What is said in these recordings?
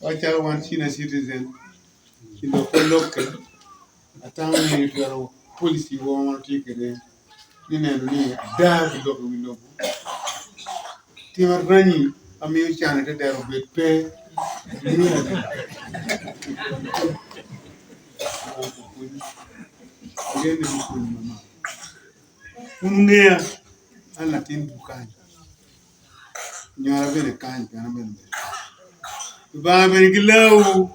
wacha one China citizen kindo ko loke atang ni garo policy wo tikere ni ni da do ko wilo ti marani ami chana te dero bepe ni ngene ko mama unea ala tin bukan nyara bene kan kana bene ba bene gilaw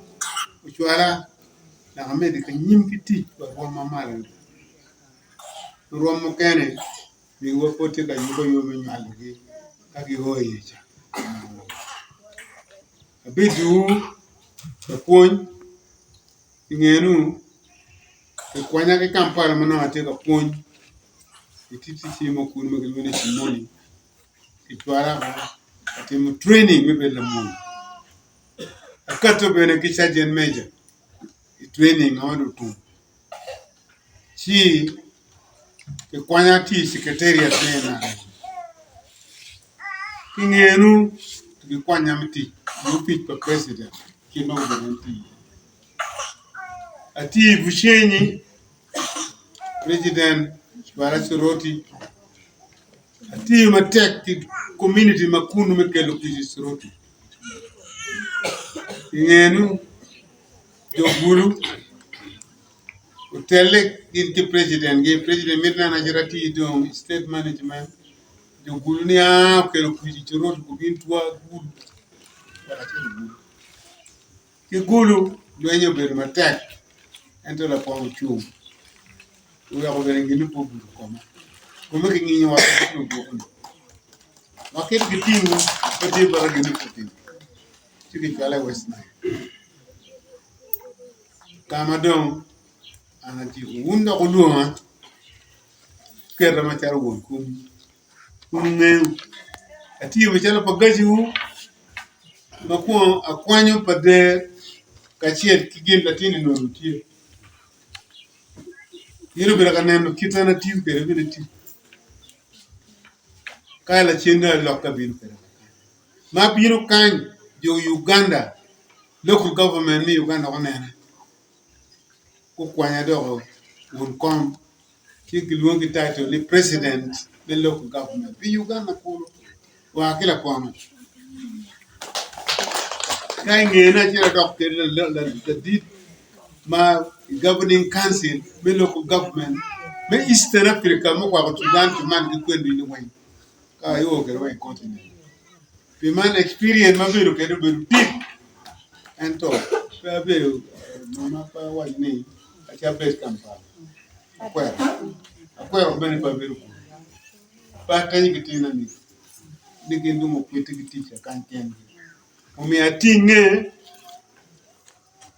uchwara na amede ka nyim kiti ba ko mama la romo kene mi wo poti ka yugo yo me nyalgi ka gi hoye cha abidu ko pon ngenu ko kwanya ke kampala mano ate ka pon ititi simo kun me gilwene simoni itwara ba ate mu training me bela mo akato bene ki sergeant major training awadu tu chi ke kwanya ti secretariat tena ngenu ki kwanya mti yupi pa president kino gudenti ati bushenyi president Barasiroti ati matek community makunu mekelo kujisiroti ngenu jogulu utele inti president midna najarati do state management jogulu ni kelo kujisiroti kubintwa gulu wala gulu ki gulu doenyo ber matek ento la kwa uchu uya ko bere ngini po bulu koma kuma ki ngi wa ko ko waket gitimu pati bara ngini po tin tiki kala wesna kama dong anati unda ko luwa kera ma charo won kum ne ati yo chala pagaji hu mako akwanyo pade kachiet kigin latini no rutie yero bera kaneno kitana tiu kere bene tiu kala chenda lokka bin kere ma biro kan jo Uganda local government ni Uganda konene ko kwanya do won kom kigilwo ki title ni president the local government bi Uganda ko wa kila kwama kai ngena chira doctor la dit ma governing council be local government be Eastern Africa mo kwa Sudan man ki kwendu ni wen ka yo ke wen continent be man experience ma be ro ke do deep ento be mama pa wa ni acha base Kampala akwera bene pa be ro pa tani kitina ni gendu mo kwete kiticha kan ten o mi atinge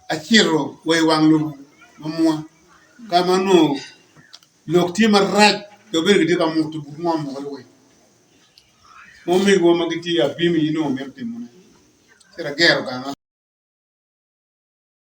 achiro we wanglu mamwa kama no lokti maraj to be gidi ka mutu bu mo mo we mo mi go magiti ya bimi no merti mo sira gero kana